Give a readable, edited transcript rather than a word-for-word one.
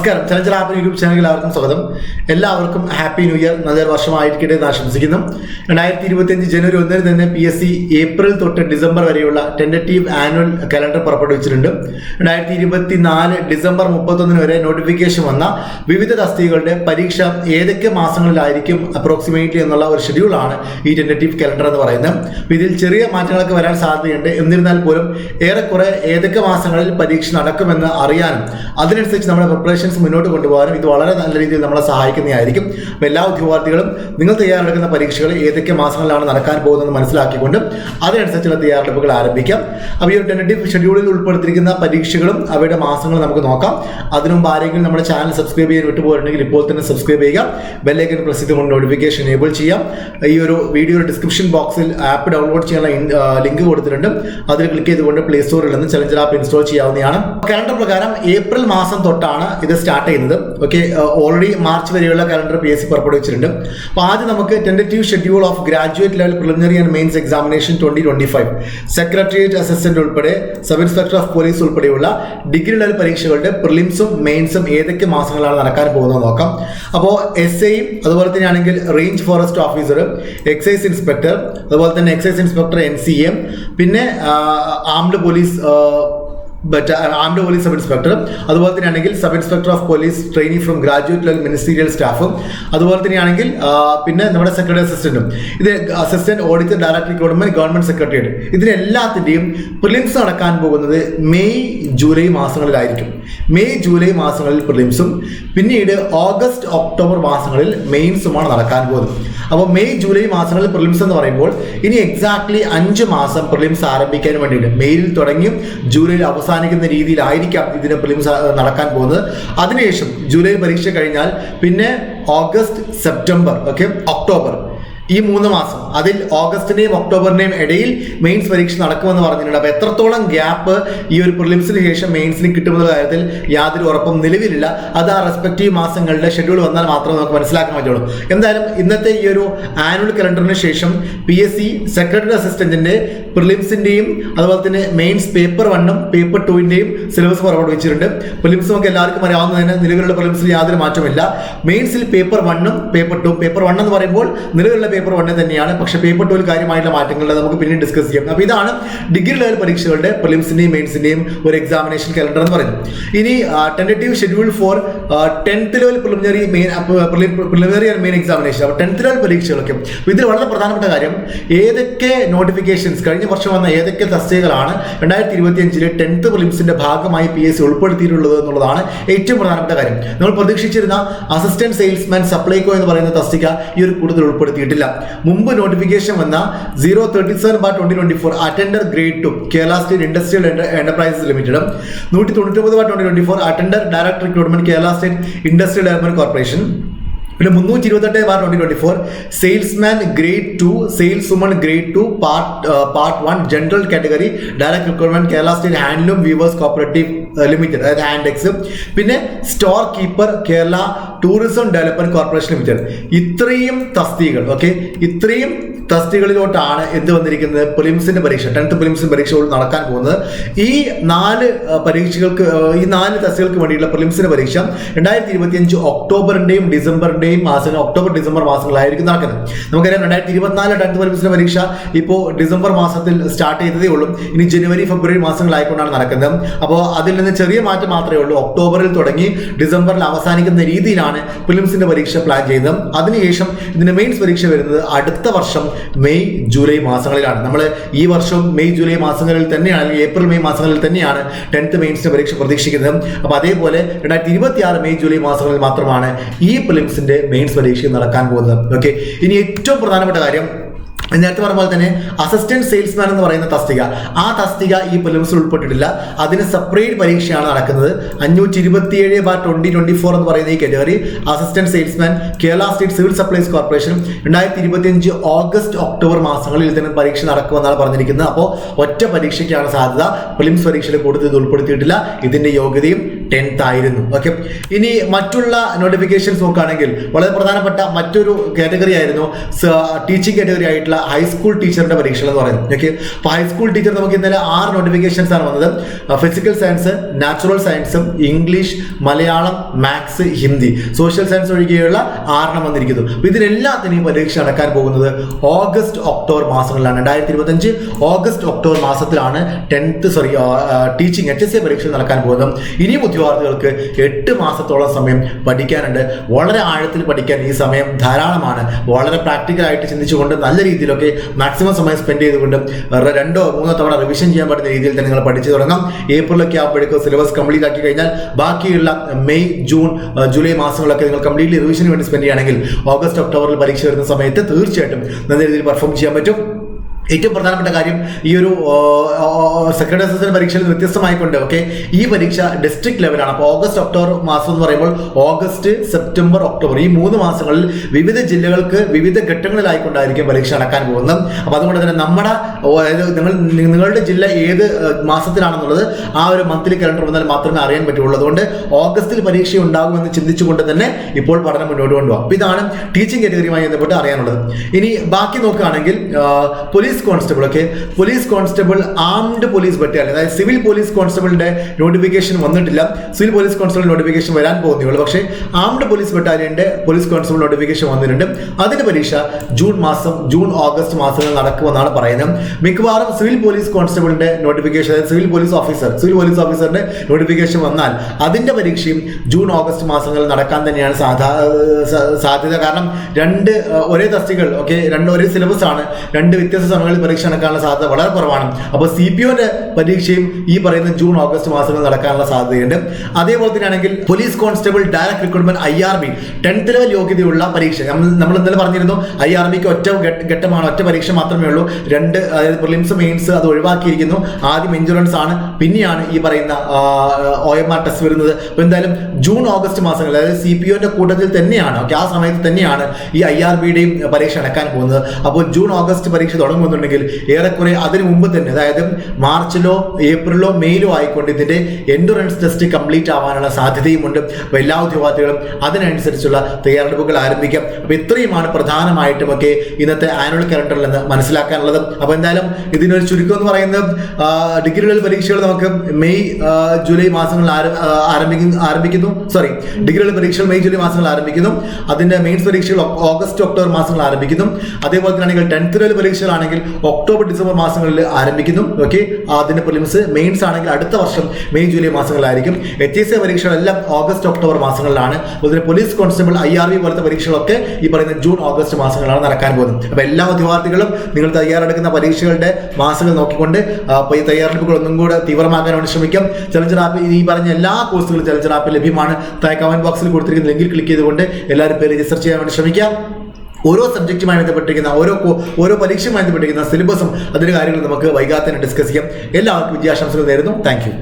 നമസ്കാരം. Challenger app YouTube channel എല്ലാവർക്കും സ്വാഗതം. എല്ലാവർക്കും ഹാപ്പി ന്യൂ ഇയർ, നല്ലൊരു വർഷമായിരിക്കട്ടെ എന്ന് ആശംസിക്കുന്നു. 2025 ജനുവരി 1 തന്നെ PSC ഏപ്രിൽ തൊട്ട് ഡിസംബർ വരെയുള്ള ടെൻറ്റേറ്റീവ് ആനുവൽ കലണ്ടർ പുറപ്പെടുവിച്ചിട്ടുണ്ട്. 2024 ഡിസംബർ 31 വരെ നോട്ടിഫിക്കേഷൻ വന്ന വിവിധ തസ്തികകളുടെ പരീക്ഷ ഏതൊക്കെ മാസങ്ങളിലായിരിക്കും അപ്രോക്സിമേറ്റ്ലി എന്നുള്ള ഒരു ഷെഡ്യൂളാണ് ഈ ടെൻറ്റേറ്റീവ് കലണ്ടർ എന്ന് പറയുന്നത്. ഇതിൽ ചെറിയ മാറ്റങ്ങളൊക്കെ വരാൻ സാധ്യതയുണ്ട്. എന്നിരുന്നാൽ പോലും ഏറെക്കുറെ ഏതൊക്കെ മാസങ്ങളിൽ പരീക്ഷ നടക്കുമെന്ന് അറിയാനും അതിനനുസരിച്ച് നമ്മുടെ പ്രിപ്പറേഷൻ മുന്നോട്ട് കൊണ്ടുപോകാനും ഇത് വളരെ നല്ല രീതിയിൽ നമ്മളെ സഹായിക്കുന്നതായിരിക്കും. അപ്പോൾ എല്ലാ ഉദ്യോഗാർത്ഥികളും നിങ്ങൾ തയ്യാറെടുക്കുന്ന പരീക്ഷകൾ ഏതൊക്കെ മാസങ്ങളിലാണ് നടക്കാൻ പോകുന്നത് മനസ്സിലാക്കിക്കൊണ്ട് അതിനനുസരിച്ചുള്ള തയ്യാറെടുപ്പുകൾ ആരംഭിക്കാം. അപ്പോൾ ഈ ഒരു ടെൻറ്റേറ്റീവ് ഷെഡ്യൂളിൽ ഉൾപ്പെടുത്തിയിരിക്കുന്ന പരീക്ഷകളും അവയുടെ മാസങ്ങളും നമുക്ക് നോക്കാം. അതിനുമുമ്പ് ആരെങ്കിലും നമ്മുടെ ചാനൽ സബ്സ്ക്രൈബ് ചെയ്യാൻ വിട്ടുപോയിട്ടുണ്ടെങ്കിൽ ഇപ്പോൾ തന്നെ സബ്സ്ക്രൈബ് ചെയ്യുക. ബെല്ലൈക്കൺ പ്രസ് ചെയ്തുകൊണ്ട് നോട്ടിഫിക്കേഷൻ എനേബിൾ ചെയ്യാം. ഈ ഒരു വീഡിയോയുടെ ഡിസ്ക്രിപ്ഷൻ ബോക്സിൽ ആപ്പ് ഡൗൺലോഡ് ചെയ്യാനുള്ള ലിങ്ക് കൊടുത്തിട്ടുണ്ട്. അതിൽ ക്ലിക്ക് ചെയ്തുകൊണ്ട് പ്ലേ സ്റ്റോറിൽ നിന്ന് ചലഞ്ചർ ആപ്പ് ഇൻസ്റ്റാൾ ചെയ്യാവുന്നതാണ്. കലണ്ടർ പ്രകാരം ഏപ്രിൽ മാസം തൊട്ടാണ് ഇത് സ്റ്റാർട്ട് ചെയ്യുന്നത്. ഓക്കെ, ഓൾറെഡി മാർച്ച് വരെയുള്ള കലണ്ടർ PSC പുറപ്പെടുവിച്ചിട്ടുണ്ട്. അപ്പോൾ ആദ്യം നമുക്ക് tentative schedule of graduate level preliminary and mains examination 2025 secretariat assistant ഉൾപ്പെടെ സബ് ഇൻസ്പെക്ടർ ഓഫ് പോലീസ് ഉൾപ്പെടെയുള്ള ഡിഗ്രി ലെവൽ പരീക്ഷകളുടെ പ്രിലിംസും മെയിൻസും ഏതൊക്കെ മാസങ്ങളാണ് നടക്കാൻ പോകുന്നത് നോക്കാം. അപ്പോൾ SAയും അതുപോലെ തന്നെ ആണെങ്കിൽ range forest officer, excise inspector, അതുപോലെ തന്നെ എക്സൈസ് ഇൻസ്പെക്ടർ NCA, പിന്നെ ആംഡ് പോലീസ് സബ് ഇൻസ്പെക്ടർ, അതുപോലെ തന്നെയാണെങ്കിൽ sub inspector of police trainee from graduate level ministerial സ്റ്റാഫും, അതുപോലെ തന്നെയാണെങ്കിൽ പിന്നെ നമ്മുടെ സെക്രട്ടറി അസിസ്റ്റന്റും, ഇത് assistant auditor director recruitment government secretariat, ഇതിനെല്ലാത്തിൻ്റെയും പ്രിലിംസ് നടക്കാൻ പോകുന്നത് മെയ് ജൂലൈ മാസങ്ങളിലായിരിക്കും. മെയ് ജൂലൈ മാസങ്ങളിൽ പ്രിലിംസും പിന്നീട് ഓഗസ്റ്റ് ഒക്ടോബർ മാസങ്ങളിൽ മെയിൻസുമാണ് നടക്കാൻ പോകുന്നത്. അപ്പോൾ മെയ് ജൂലൈ മാസങ്ങളിൽ പ്രിലിംസ് എന്ന് പറയുമ്പോൾ ഇനി എക്സാക്ട്ലി 5 മാസം പ്രിലിംസ് ആരംഭിക്കാൻ വേണ്ടിയിട്ട് മെയ്യിൽ തുടങ്ങി ജൂലൈയിൽ അവസാനിക്കുന്ന രീതിയിലായിരിക്കാം ഇതിന് പ്രിലിംസ് നടക്കാൻ പോകുന്നത്. അതിനുശേഷം ജൂലൈ പരീക്ഷ കഴിഞ്ഞാൽ പിന്നെ ഓഗസ്റ്റ്, സെപ്റ്റംബർ, ഒക്ടോബർ, ഈ 3 മാസം, അതിൽ ഓഗസ്റ്റിന്റെയും ഒക്ടോബറിന്റെയും ഇടയിൽ മെയിൻസ് പരീക്ഷ നടക്കുമെന്ന് പറഞ്ഞിട്ടുണ്ട്. അപ്പോൾ എത്രത്തോളം ഗ്യാപ്പ് ഈ ഒരു പ്രിലിംസിന് ശേഷം മെയിൻസിന് കിട്ടുമെന്ന കാര്യത്തിൽ യാതൊരു ഉറപ്പും നിലവിലില്ല. അത് ആ റെസ്പെക്റ്റീവ് മാസങ്ങളുടെ ഷെഡ്യൂൾ വന്നാൽ മാത്രമേ നമുക്ക് മനസ്സിലാക്കാൻ പറ്റുള്ളൂ. എന്തായാലും ഇന്നത്തെ ഈ ഒരു ആനുവൽ കലണ്ടറിന് ശേഷം PSC സെക്രട്ടറി അസിസ്റ്റന്റിന്റെ പ്രിലിംസിന്റെയും അതുപോലെ തന്നെ മെയിൻസ് പേപ്പർ 1ഉം പേപ്പർ 2ന്റെയും സിലബസ് പുറപ്പെടുവിച്ചിട്ടുണ്ട്. പ്രിലിംസും ഒക്കെ എല്ലാവർക്കും അറിയാവുന്നതിന് നിലവിലുള്ള പ്രിലിംസിൽ യാതൊരു മാറ്റമില്ല. മെയിൻസിൽ പേപ്പർ 1ഉം പേപ്പർ 2ഉം, പേപ്പർ 1 എന്ന് പറയുമ്പോൾ നിലവിലുള്ള പേപ്പർ 1 തന്നെയാണ്, പക്ഷേ പേപ്പർ 2ൽ കാര്യമായിട്ടുള്ള മാറ്റങ്ങൾ നമുക്ക് പിന്നീട് ഡിസ്കസ് ചെയ്യാം. അപ്പോൾ ഇതാണ് ഡിഗ്രി ലെവൽ പരീക്ഷകളുടെ പ്രിലിംസിന്റെയും മെയിൻസിന്റെയും ഒരു എക്സാമിനേഷൻ കലണ്ടർ എന്ന് പറയുന്നത്. ഇനി tentative schedule four 10th level preliminary and main examination. അപ്പോൾ 10th ലെവൽ പരീക്ഷകളൊക്കെ ഇതിൽ വളരെ പ്രധാനപ്പെട്ട കാര്യം ഏതൊക്കെ നോട്ടിഫിക്കേഷൻസ് കഴിഞ്ഞ വർഷം വന്ന ഏതൊക്കെ തസ്തികകളാണ് 2025 10th പ്രിലിംസിന്റെ ഭാഗമായി PSC ഉൾപ്പെടുത്തിയിട്ടുള്ളത് എന്നുള്ളതാണ് ഏറ്റവും പ്രധാനപ്പെട്ട കാര്യം. നമ്മൾ പ്രതീക്ഷിച്ചിരുന്ന അസിസ്റ്റന്റ് സെയിൽസ്മാൻ സപ്ലൈകോ എന്ന് പറയുന്ന തസ്തിക ഈ ഒരു കൂടുതൽ ഉൾപ്പെടുത്തിയിട്ടില്ല. മുമ്പ് നോട്ടിഫിക്കേഷൻ വന്ന 037/2024 attender grade 2 Kerala state industrial enterprises ലിമിറ്റഡും 199/2024 attender director recruitment Kerala state industrial development corporation, പിന്നെ 328/2024 salesman grade 2 sales woman grade 2 part 1 general category direct recruitment Kerala state handloom weavers cooperative limited, അതായത് ഹാൻഡെക്സ്, പിന്നെ store keeper Kerala tourism development corporation limited. ഇത്രയും തസ്തികകൾ ഇത്രയും തസ്തികളിലോട്ടാണ് എന്ത് വന്നിരിക്കുന്നത്, പ്രിലിംസിന്റെ പരീക്ഷ 10th പ്രിലിംസിന്റെ പരീക്ഷകൾ നടക്കാൻ പോകുന്നത്. ഈ 4 പരീക്ഷകൾക്ക്, ഈ 4 തസ്തികൾക്ക് വേണ്ടിയുള്ള പ്രിലിംസിന്റെ പരീക്ഷ 2025 ഒക്ടോബറിന്റെയും ഡിസംബറിന്റെയും മാസങ്ങൾ, ഒക്ടോബർ ഡിസംബർ മാസങ്ങളായിരിക്കും നടക്കുന്നത്. നമുക്കറിയാം 2024 10th പ്രിലിംസിന്റെ പരീക്ഷ ഇപ്പോൾ ഡിസംബർ മാസത്തിൽ സ്റ്റാർട്ട് ചെയ്തതേ ഉള്ളൂ. ഇനി ജനുവരി ഫെബ്രുവരി മാസങ്ങളായിക്കൊണ്ടാണ് നടക്കുന്നത്. അപ്പോൾ അതിൽ നിന്ന് ചെറിയ മാറ്റം മാത്രമേ ഉള്ളൂ. ഒക്ടോബറിൽ തുടങ്ങി ഡിസംബറിൽ അവസാനിക്കുന്ന രീതിയിലാണ് പ്രിലിംസിന്റെ പരീക്ഷ പ്ലാൻ ചെയ്തത്. അതിനുശേഷം ഇതിന്റെ മെയിൻസ് പരീക്ഷ വരുന്നത് അടുത്ത വർഷം മെയ് ജൂലൈ മാസങ്ങളിലാണ്. നമ്മൾ ഈ വർഷം മെയ് ജൂലൈ മാസങ്ങളിൽ തന്നെയാണ്, അല്ലെങ്കിൽ ഏപ്രിൽ മെയ് മാസങ്ങളിൽ തന്നെയാണ് 10th മെയിൻസിന്റെ പരീക്ഷ പ്രതീക്ഷിക്കുന്നത്. അപ്പോൾ അതേപോലെ 2026 മെയ് ജൂലൈ മാസങ്ങളിൽ മാത്രമാണ് ഈ പ്രിലിംസിന്റെ മെയിൻസ് പരീക്ഷ നടക്കാൻ പോകുന്നത്. ഇനി ഏറ്റവും പ്രധാനപ്പെട്ട കാര്യം, നേരത്തെ പറഞ്ഞ പോലെ തന്നെ അസിസ്റ്റന്റ് സെയിൽസ്മാൻ എന്ന് പറയുന്ന തസ്തിക, ആ തസ്തിക ഈ പ്രിലിംസിൽ ഉൾപ്പെട്ടിട്ടില്ല. അതിന് സെപ്പറേറ്റ് പരീക്ഷയാണ് നടക്കുന്നത്. 527/2024 എന്ന് പറയുന്ന ഈ category assistant salesman Kerala state civil supplies corporation 2025 August October മാസങ്ങളിൽ ഇതിന് പരീക്ഷ നടക്കുമെന്നാണ് പറഞ്ഞിരിക്കുന്നത്. അപ്പോൾ ഒറ്റ പരീക്ഷയ്ക്കാണ് സാധ്യത. പ്രിലിംസ് പരീക്ഷയിൽ കൂടുതൽ ഇത് ഉൾപ്പെടുത്തിയിട്ടില്ല. ഇതിന്റെ യോഗ്യതയും 10th ആയിരുന്നു. ഓക്കെ, ഇനി മറ്റുള്ള നോട്ടിഫിക്കേഷൻസ് നോക്കുകയാണെങ്കിൽ വളരെ പ്രധാനപ്പെട്ട മറ്റൊരു കാറ്റഗറി ആയിരുന്നു ടീച്ചിങ് കാറ്റഗറി ആയിട്ടുള്ള ഹൈസ്കൂൾ ടീച്ചറിന്റെ പരീക്ഷകൾ എന്ന് പറയുന്നത്. ഓക്കെ, അപ്പോൾ ഹൈസ്കൂൾ ടീച്ചർ നമുക്ക് ഇന്നലെ 6 നോട്ടിഫിക്കേഷൻസ് ആണ് വന്നത്. ഫിസിക്കൽ സയൻസ്, നാച്ചുറൽ സയൻസും, English, Malayalam, maths, Hindi, social science ഒഴികെയുള്ള 6 വന്നിരിക്കുന്നു. അപ്പോൾ ഇതിനെല്ലാത്തിനെയും പരീക്ഷ നടക്കാൻ പോകുന്നത് ഓഗസ്റ്റ് ഒക്ടോബർ മാസങ്ങളിലാണ്. 2025 ഓഗസ്റ്റ് ഒക്ടോബർ മാസത്തിലാണ് ടീച്ചിങ് HSC പരീക്ഷ നടക്കാൻ പോകുന്നത്. ഇനിയും ഉദ്യോഗാർത്ഥികൾക്ക് 8 മാസത്തോളം സമയം പഠിക്കാനുണ്ട്. വളരെ ആഴത്തിൽ പഠിക്കാൻ ഈ സമയം ധാരാളമാണ്. വളരെ പ്രാക്ടിക്കലായിട്ട് ചിന്തിച്ചുകൊണ്ട് നല്ല രീതിയിലൊക്കെ മാക്സിമം സമയം സ്പെൻഡ് ചെയ്തുകൊണ്ട് 2-3 തവണ റിവിഷൻ ചെയ്യാൻ പറ്റുന്ന രീതിയിൽ തന്നെ നിങ്ങൾ പഠിച്ചു തുടങ്ങാം. ഏപ്രിലൊക്കെ ആകുമ്പോഴേക്കും സിലബസ് കംപ്ലീറ്റ് ആക്കി കഴിഞ്ഞാൽ ബാക്കിയുള്ള മെയ്, ജൂൺ, ജൂലൈ മാസങ്ങളൊക്കെ നിങ്ങൾ കംപ്ലീറ്റ്ലി റിവിഷന് വേണ്ടി സ്പെൻഡ് ചെയ്യുകയാണെങ്കിൽ ഓഗസ്റ്റ് ഒക്ടോബറിൽ പരീക്ഷ വരുന്ന സമയത്ത് തീർച്ചയായിട്ടും നല്ല രീതിയിൽ പെർഫോം ചെയ്യാൻ പറ്റും. ഏറ്റവും പ്രധാനപ്പെട്ട കാര്യം, ഈ ഒരു സെക്രട്ടറി അസിസ്റ്റന്റ് പരീക്ഷയിൽ വ്യത്യസ്തമായിക്കൊണ്ട് ഈ പരീക്ഷ ഡിസ്ട്രിക്ട് ലെവലാണ്. അപ്പോൾ ഓഗസ്റ്റ് ഒക്ടോബർ മാസം എന്ന് പറയുമ്പോൾ ഓഗസ്റ്റ്, സെപ്റ്റംബർ, ഒക്ടോബർ ഈ 3 മാസങ്ങളിൽ വിവിധ ജില്ലകൾക്ക് വിവിധ ഘട്ടങ്ങളിലായിക്കൊണ്ടായിരിക്കും പരീക്ഷ നടക്കാൻ പോകുന്നത്. അപ്പോൾ അതുകൊണ്ട് തന്നെ നിങ്ങളുടെ ജില്ല ഏത് മാസത്തിലാണെന്നുള്ളത് ആ ഒരു മന്ത്ലി കലണ്ടർ വന്നാൽ മാത്രമേ അറിയാൻ പറ്റുള്ളൂ. അതുകൊണ്ട് ഓഗസ്റ്റിൽ പരീക്ഷ ഉണ്ടാകുമെന്ന് ചിന്തിച്ചുകൊണ്ട് തന്നെ ഇപ്പോൾ പഠനം മുന്നോട്ട് കൊണ്ടുപോകാം. അപ്പോൾ ഇതാണ് ടീച്ചിങ് കാറ്റഗറിയുമായി ബന്ധപ്പെട്ട് അറിയാനുള്ളത്. ഇനി ബാക്കി നോക്കുകയാണെങ്കിൽ police constable, police constable, armed police battalion, അതായത് സിവിൽ പോലീസ് കോൺസ്റ്റബിളിന്റെ നോട്ടിഫിക്കേഷൻ വന്നിട്ടില്ല. സിവിൽ പോലീസ് കോൺസ്റ്റബിൾ നോട്ടിഫിക്കേഷൻ വരാൻ പോകുന്നേ ഉള്ളൂ. പക്ഷേ ആംഡ് പോലീസ് ബറ്റാലിയന്റെ പോലീസ് കോൺസ്റ്റബിൾ നോട്ടിഫിക്കേഷൻ വന്നിട്ടുണ്ട്. അതിന്റെ പരീക്ഷ ജൂൺ ഓഗസ്റ്റ് മാസങ്ങളിൽ നടക്കുമെന്നാണ് പറയുന്നത്. മിക്കവാറും സിവിൽ പോലീസ് കോൺസ്റ്റബിളിന്റെ നോട്ടിഫിക്കേഷൻ, അതായത് സിവിൽ പോലീസ് ഓഫീസറിന്റെ നോട്ടിഫിക്കേഷൻ വന്നാൽ അതിന്റെ പരീക്ഷയും ജൂൺ ഓഗസ്റ്റ് മാസങ്ങളിൽ നടക്കാൻ തന്നെയാണ് സാധ്യത. കാരണം 2 ഒരേ തസ്തികൾ, ഒരേ സിലബസ് ആണ്, 2 വ്യത്യസ്ത സമയങ്ങളിൽ പരീക്ഷ നടക്കാനുള്ള സാധ്യത വളരെ കുറവാണ്. അപ്പോൾ CPOന്റെ പരീക്ഷയും ഈ പറയുന്ന ജൂൺ ഓഗസ്റ്റ് മാസങ്ങളിൽ നടക്കാനുള്ള സാധ്യതയുണ്ട്. അതേപോലെ തന്നെയാണെങ്കിൽ police constable direct recruitment IRB 10th level യോഗ്യതയുള്ള പരീക്ഷ നമ്മൾ ഇന്നലെ പറഞ്ഞിരുന്നു. IRBക്ക് ഒറ്റ ഘട്ടമാണ്, ഒറ്റ പരീക്ഷ മാത്രമേ ഉള്ളൂ. 2 അതായത് പ്രിലിംസ്, മെയിൻസ് അത് ഒഴിവാക്കിയിരിക്കുന്നു. ആദ്യം എൻഡ്യൂറൻസ് ആണ്, പിന്നെയാണ് ഈ പറയുന്ന OMR ടെസ്റ്റ് വരുന്നത്. അപ്പോൾ എന്തായാലും ജൂൺ ഓഗസ്റ്റ് മാസങ്ങളിൽ, അതായത് CPOന്റെ കൂട്ടത്തിൽ തന്നെയാണ്, ആ സമയത്ത് തന്നെയാണ് ഈ IRBയുടെയും പരീക്ഷ നടക്കാൻ പോകുന്നത്. അപ്പോൾ ജൂൺ ഓഗസ്റ്റ് പരീക്ഷ തുടങ്ങുന്നുണ്ടെങ്കിൽ ഏറെക്കുറെ അതിന് മുമ്പ് തന്നെ, അതായത് മാർച്ചിലോ ഏപ്രിലോ മെയിലോ ആയിക്കൊണ്ട് ഇതിന്റെ എൻഡുറൻസ് ടെസ്റ്റ് കംപ്ലീറ്റ് ആവാനുള്ള സാധ്യതയുമുണ്ട്. അപ്പോൾ എല്ലാ ഉദ്യോഗാർത്ഥികളും അതിനനുസരിച്ചുള്ള തയ്യാറെടുപ്പുകൾ ആരംഭിക്കാം. അപ്പോൾ ഇത്രയുമാണ് പ്രധാനമായിട്ടും ഇന്നത്തെ ആനുവൽ കലണ്ടറിൽ നിന്ന് മനസ്സിലാക്കാനുള്ളത്. അപ്പോൾ എന്തായാലും ഇതിനൊരു ചുരുക്കം എന്ന് പറയുന്നത്, ഡിഗ്രികൾ പരീക്ഷകൾ നമുക്ക് മെയ്, ജൂലൈ മാസങ്ങളിൽ ആരംഭിക്കുന്നു. ഡിഗ്രികൾ പരീക്ഷകൾ മെയ്, ജൂലൈ മാസങ്ങളിൽ ആരംഭിക്കുന്നു. അതിന്റെ മെയിൻസ് പരീക്ഷകൾ ഓഗസ്റ്റ് ഒക്ടോബർ മാസങ്ങളിൽ ആരംഭിക്കുന്നു. അതേപോലെ തന്നെ 10th ലെവൽ പരീക്ഷകളാണെങ്കിൽ ഒക്ടോബർ ഡിസംബർ മാസങ്ങളിൽ ആരംഭിക്കുന്നു. അതിന്റെ പ്രിലിംസ്, മെയിൻസ് ആണെങ്കിൽ അടുത്ത വർഷം മെയ്, ജൂലൈ മാസങ്ങളിലായിരിക്കും. HSC പരീക്ഷകളെല്ലാം ഓഗസ്റ്റ് ഒക്ടോബർ മാസങ്ങളിലാണ്. അതുപോലെ പോലീസ് കോൺസ്റ്റബിൾ, IRB പോലത്തെ പരീക്ഷകളൊക്കെ ഈ പറയുന്ന ജൂൺ ഓഗസ്റ്റ് മാസങ്ങളിലാണ് നടക്കാൻ പോകുന്നത്. അപ്പോൾ എല്ലാ ഉദ്യോഗാർത്ഥികളും നിങ്ങൾ തയ്യാറെടുക്കുന്ന പരീക്ഷകളുടെ മാസങ്ങൾ നോക്കിക്കൊണ്ട് ഈ തയ്യാറെടുപ്പുകൾ ഒന്നും കൂടെ തീവ്രമാക്കാൻ വേണ്ടി ശ്രമിക്കാം. ചലഞ്ചർ ആപ്പ് ഈ പറഞ്ഞ എല്ലാ കോഴ്സുകളും ചലഞ്ചർ ആപ്പിൽ ലഭ്യമാണ്. കമന്റ് ബോക്സിൽ കൊടുത്തിരിക്കുന്ന ലിങ്കിൽ ക്ലിക്ക് ചെയ്തുകൊണ്ട് എല്ലാവരും പേര് രജിസ്റ്റർ ചെയ്യാൻ വേണ്ടി ശ്രമിക്കാം. ഓരോ സബ്ജക്റ്റുമായി ബന്ധപ്പെട്ടിരിക്കുന്ന ഓരോ പരീക്ഷയുമായി ബന്ധപ്പെട്ടിരിക്കുന്ന സിലബസും അതിന്റെ കാര്യങ്ങൾ നമുക്ക് വൈകാതെ തന്നെ ഡിസ്കസ് ചെയ്യാം. എല്ലാവർക്കും വിജയാശംസകൾ നേരുന്നു. Thank you.